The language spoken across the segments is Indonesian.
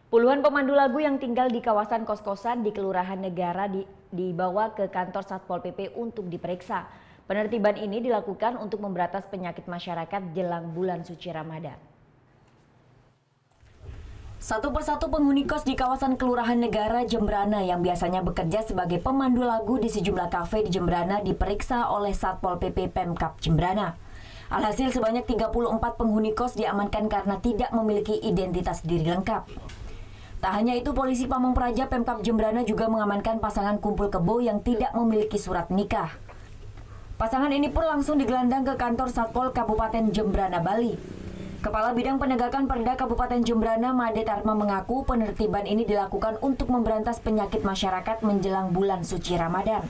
Puluhan pemandu lagu yang tinggal di kawasan kos-kosan di Kelurahan Negara dibawa ke kantor Satpol PP untuk diperiksa. Penertiban ini dilakukan untuk memberantas penyakit masyarakat jelang bulan suci Ramadan. Satu persatu penghuni kos di kawasan Kelurahan Negara Jembrana yang biasanya bekerja sebagai pemandu lagu di sejumlah kafe di Jembrana diperiksa oleh Satpol PP Pemkab Jembrana. Alhasil sebanyak 34 penghuni kos diamankan karena tidak memiliki identitas diri lengkap. Tak hanya itu, polisi Pamong Praja Pemkab Jembrana juga mengamankan pasangan kumpul kebo yang tidak memiliki surat nikah. Pasangan ini pun langsung digelandang ke kantor Satpol Kabupaten Jembrana, Bali. Kepala Bidang Penegakan Perda Kabupaten Jembrana, Made Tarma, mengaku penertiban ini dilakukan untuk memberantas penyakit masyarakat menjelang bulan suci Ramadan.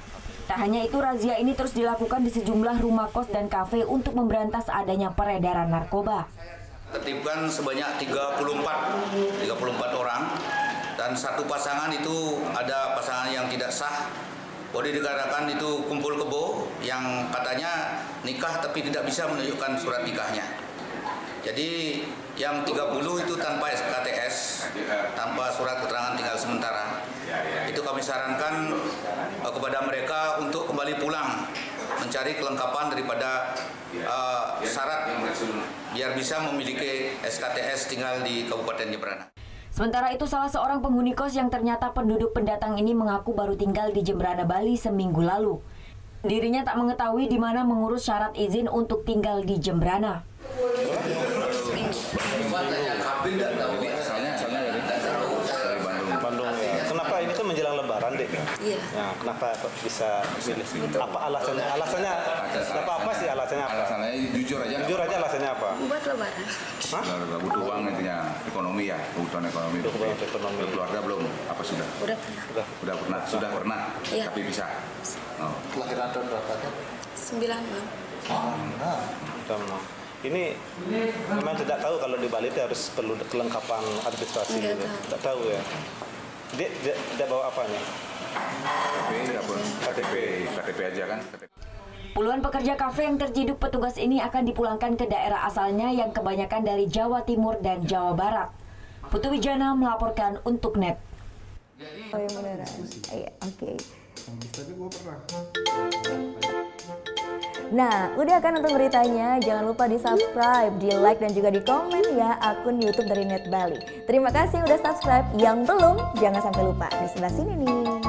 Tak hanya itu, razia ini terus dilakukan di sejumlah rumah kos dan kafe untuk memberantas adanya peredaran narkoba. Tertibkan sebanyak 34 orang dan satu pasangan itu ada pasangan yang tidak sah. Boleh dikatakan itu kumpul kebo yang katanya nikah tapi tidak bisa menunjukkan surat nikahnya. Jadi yang 30 itu tanpa SKTS, tanpa surat keterangan tinggal sementara. Itu kami sarankan kepada mereka untuk kembali pulang mencari kelengkapan daripada syarat biar bisa memiliki SKTS tinggal di Kabupaten Jembrana. Sementara itu, salah seorang penghuni kos yang ternyata penduduk pendatang ini mengaku baru tinggal di Jembrana, Bali seminggu lalu. Dirinya tak mengetahui di mana mengurus syarat izin untuk tinggal di Jembrana. Kenapa ini kan menjelang Lebaran, Dek? Iya. Nah, kenapa kok bisa pilih? Apa alasannya? Alasannya apa sih alasannya? Alasannya jujur aja. Jujur aja alasannya apa? Buat Lebaran. Hah? Butuh uang intinya, ekonomi ya, kebutuhan ekonomi. Ekonomi. Keluarga belum? Apa sudah? Udah pernah. Udah pernah. Sudah pernah. Iya. Tapi bisa. Oh. Kelahiran tahun berapa? 96. Ini memang tidak tahu kalau di Bali itu harus perlu kelengkapan administrasi gitu. Tidak tahu ya. Dia bawa apanya? KTP aja kan. Puluhan pekerja kafe yang terciduk petugas ini akan dipulangkan ke daerah asalnya yang kebanyakan dari Jawa Timur dan Jawa Barat. Putu Wijana melaporkan untuk NET. Oh yang beneran? Iya, oke. Nah, udah kan untuk beritanya? Jangan lupa di subscribe, di like, dan juga di komen ya akun YouTube dari Net Bali. Terima kasih udah subscribe. Yang belum, jangan sampai lupa di sebelah sini nih.